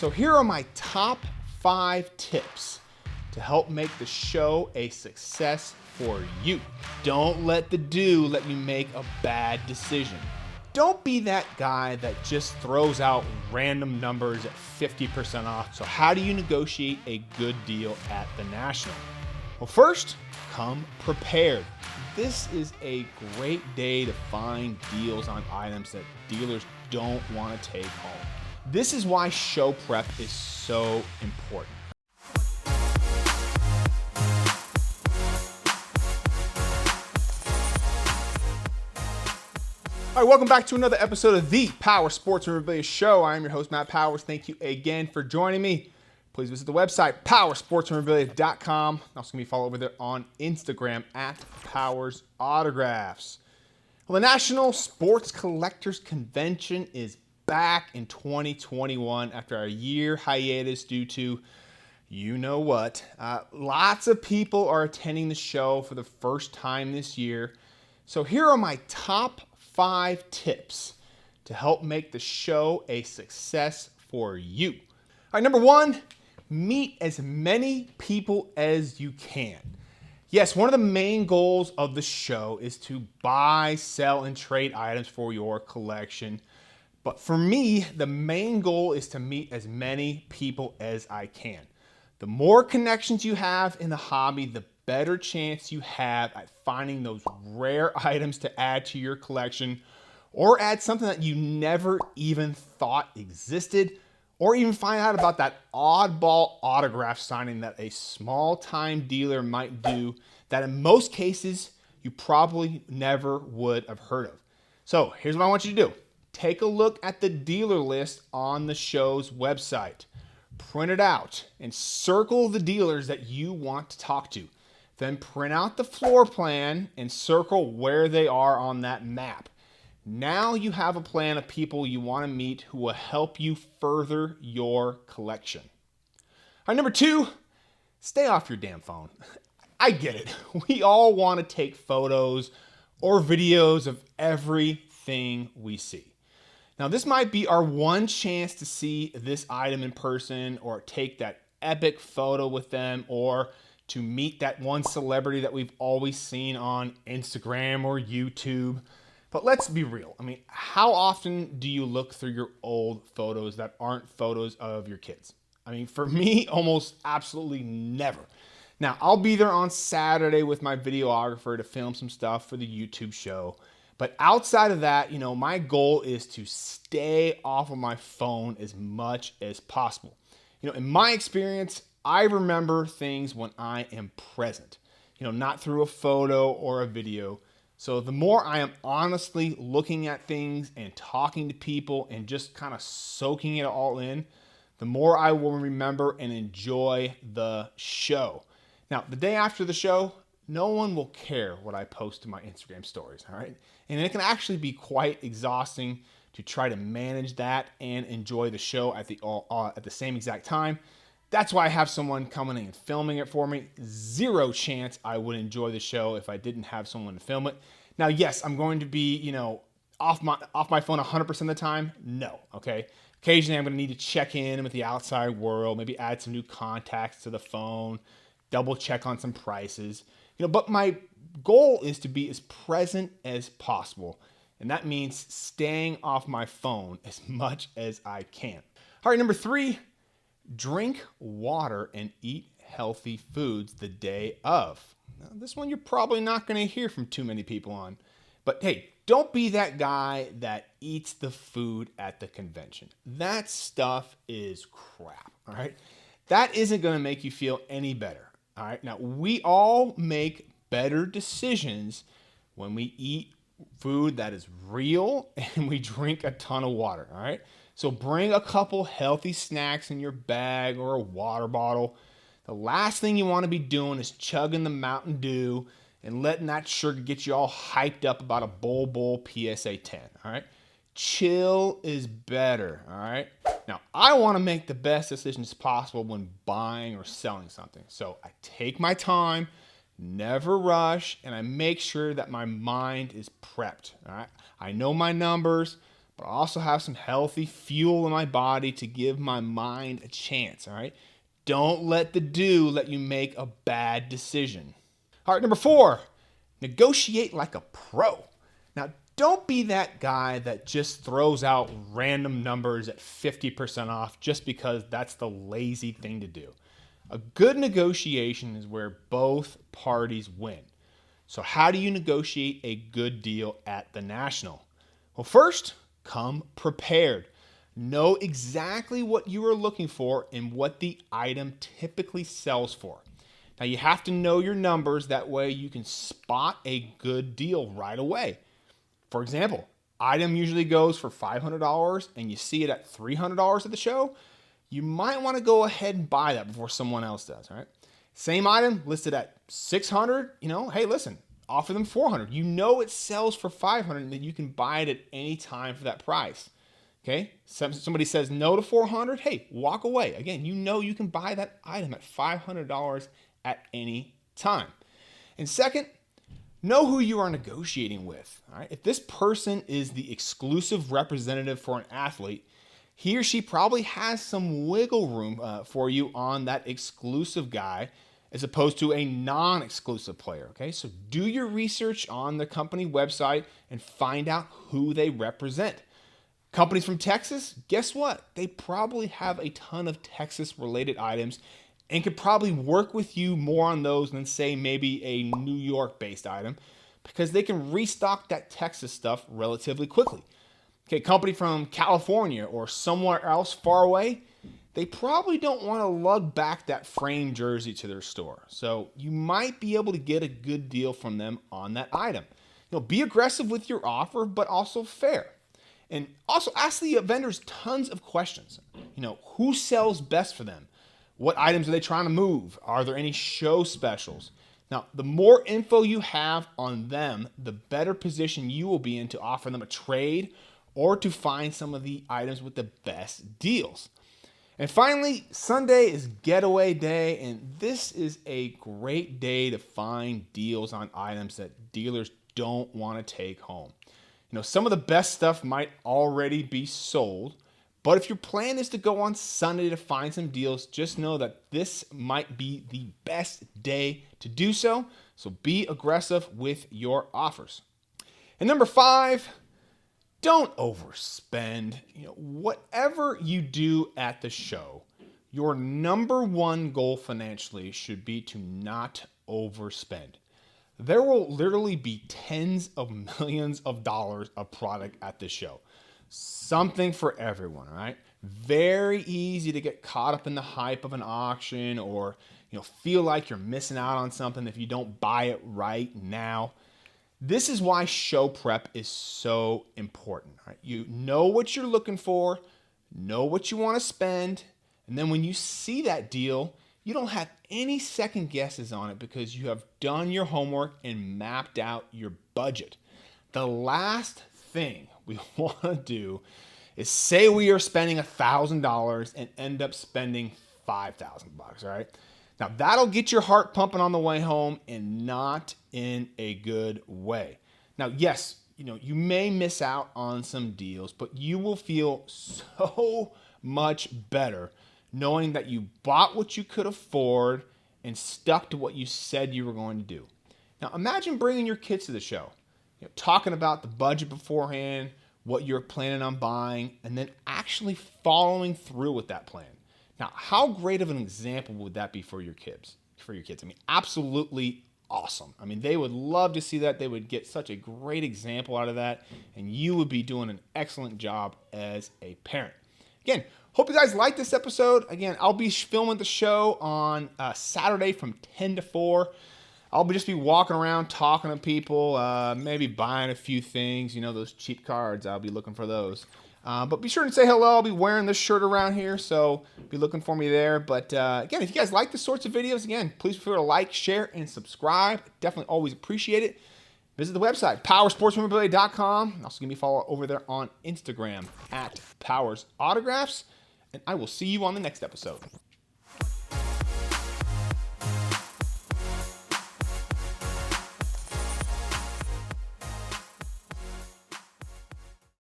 So here are my top 5 tips to help make the show a success for you. Don't let the do let you make a bad decision. Don't be that guy that just throws out random numbers at 50% off. So how do you negotiate a good deal at the National? Well, first, come prepared. This is a great day to find deals on items that dealers don't want to take home. This is why show prep is so important. All right, welcome back to another episode of the Powers Sports Memorabilia Show. I am your host, Matt Powers. Thank you again for joining me. Please visit the website, powersportsmemorabilia.com. Also, can be followed over there on Instagram at Powers Autographs. Well, the National Sports Collectors Convention is back in 2021 after a year hiatus due to you know what. Lots of people are attending the show for the first time this year. So here are my top 5 tips to help make the show a success for you. All right, number 1, meet as many people as you can. Yes, one of the main goals of the show is to buy, sell, and trade items for your collection. But for me, the main goal is to meet as many people as I can. The more connections you have in the hobby, the better chance you have at finding those rare items to add to your collection, or add something that you never even thought existed, or even find out about that oddball autograph signing that a small-time dealer might do that in most cases you probably never would have heard of. So here's what I want you to do. Take a look at the dealer list on the show's website. Print it out and circle the dealers that you want to talk to. Then print out the floor plan and circle where they are on that map. Now you have a plan of people you want to meet who will help you further your collection. All right, number 2, stay off your damn phone. I get it. We all want to take photos or videos of everything we see. Now, this might be our one chance to see this item in person, or take that epic photo with them, or to meet that one celebrity that we've always seen on Instagram or YouTube. But let's be real. I mean, how often do you look through your old photos that aren't photos of your kids? I mean, for me, almost absolutely never. Now, I'll be there on Saturday with my videographer to film some stuff for the YouTube show. But outside of that, my goal is to stay off of my phone as much as possible. In my experience, I remember things when I am present, not through a photo or a video. So the more I am honestly looking at things and talking to people and just kind of soaking it all in, the more I will remember and enjoy the show. Now, the day after the show, no one will care what I post to my Instagram stories, all right? And it can actually be quite exhausting to try to manage that and enjoy the show at the same exact time. That's why I have someone coming in and filming it for me. Zero chance I would enjoy the show if I didn't have someone to film it. Now, yes, I'm going to be, off my phone 100% of the time. No, okay? Occasionally, I'm going to need to check in with the outside world, maybe add some new contacts to the phone, double check on some prices. But my goal is to be as present as possible. And that means staying off my phone as much as I can. All right, number 3, drink water and eat healthy foods the day of. Now, this one you're probably not going to hear from too many people on. But hey, don't be that guy that eats the food at the convention. That stuff is crap, all right? That isn't going to make you feel any better. All right, now we all make better decisions when we eat food that is real and we drink a ton of water, all right? So bring a couple healthy snacks in your bag or a water bottle. The last thing you want to be doing is chugging the Mountain Dew and letting that sugar get you all hyped up about a Bull PSA 10, all right? Chill is better, all right? Now, I want to make the best decisions possible when buying or selling something. So I take my time, never rush, and I make sure that my mind is prepped, all right? I know my numbers, but I also have some healthy fuel in my body to give my mind a chance, all right? Don't let the do let you make a bad decision. All right, number 4, negotiate like a pro. Now, don't be that guy that just throws out random numbers at 50% off just because that's the lazy thing to do. A good negotiation is where both parties win. So how do you negotiate a good deal at the National? Well, first, come prepared. Know exactly what you are looking for and what the item typically sells for. Now, you have to know your numbers. That way you can spot a good deal right away. For example, item usually goes for $500 and you see it at $300 at the show. You might want to go ahead and buy that before someone else does, all right? Same item listed at $600, hey, listen, offer them $400. You know it sells for $500 and that you can buy it at any time for that price, okay? Somebody says no to $400, hey, walk away. Again, you know you can buy that item at $500 at any time. And second, know who you are negotiating with, all right? If this person is the exclusive representative for an athlete, he or she probably has some wiggle room for you on that exclusive guy as opposed to a non-exclusive player, okay? So do your research on the company website and find out who they represent. Companies from Texas, guess what? They probably have a ton of Texas-related items and could probably work with you more on those than, say, maybe a New York-based item because they can restock that Texas stuff relatively quickly. Okay, company from California or somewhere else far away, they probably don't want to lug back that framed jersey to their store. So you might be able to get a good deal from them on that item. Be aggressive with your offer, but also fair. And also ask the vendors tons of questions. Who sells best for them? What items are they trying to move? Are there any show specials? Now, the more info you have on them, the better position you will be in to offer them a trade or to find some of the items with the best deals. And finally, Sunday is getaway day, and this is a great day to find deals on items that dealers don't want to take home. Some of the best stuff might already be sold, but if your plan is to go on Sunday to find some deals, just know that this might be the best day to do so. So be aggressive with your offers. And number 5, don't overspend. Whatever you do at the show, your number one goal financially should be to not overspend. There will literally be tens of millions of dollars of product at the show. Something for everyone, all right? Very easy to get caught up in the hype of an auction or feel like you're missing out on something if you don't buy it right now. This is why show prep is so important. Right? You know what you're looking for, know what you want to spend, and then when you see that deal, you don't have any second guesses on it because you have done your homework and mapped out your budget. The last thing we want to do is say we are spending $1,000 and end up spending $5,000, all right? Now, that'll get your heart pumping on the way home and not in a good way. Now, yes, you may miss out on some deals, but you will feel so much better knowing that you bought what you could afford and stuck to what you said you were going to do. Now, imagine bringing your kids to the show, talking about the budget beforehand, what you're planning on buying, and then actually following through with that plan. Now, how great of an example would that be for your kids? Absolutely awesome. They would love to see that. They would get such a great example out of that, and you would be doing an excellent job as a parent. Again, hope you guys like this episode. Again, I'll be filming the show on Saturday from 10 to 4. I'll just be walking around talking to people, maybe buying a few things. Those cheap cards, I'll be looking for those. But be sure to say hello. I'll be wearing this shirt around here, so be looking for me there. But again, if you guys like this sorts of videos, again, please feel free to like, share, and subscribe. Definitely always appreciate it. Visit the website, PowersSportsMemorabilia.com. Also give me a follow over there on Instagram at Powers Autographs. And I will see you on the next episode.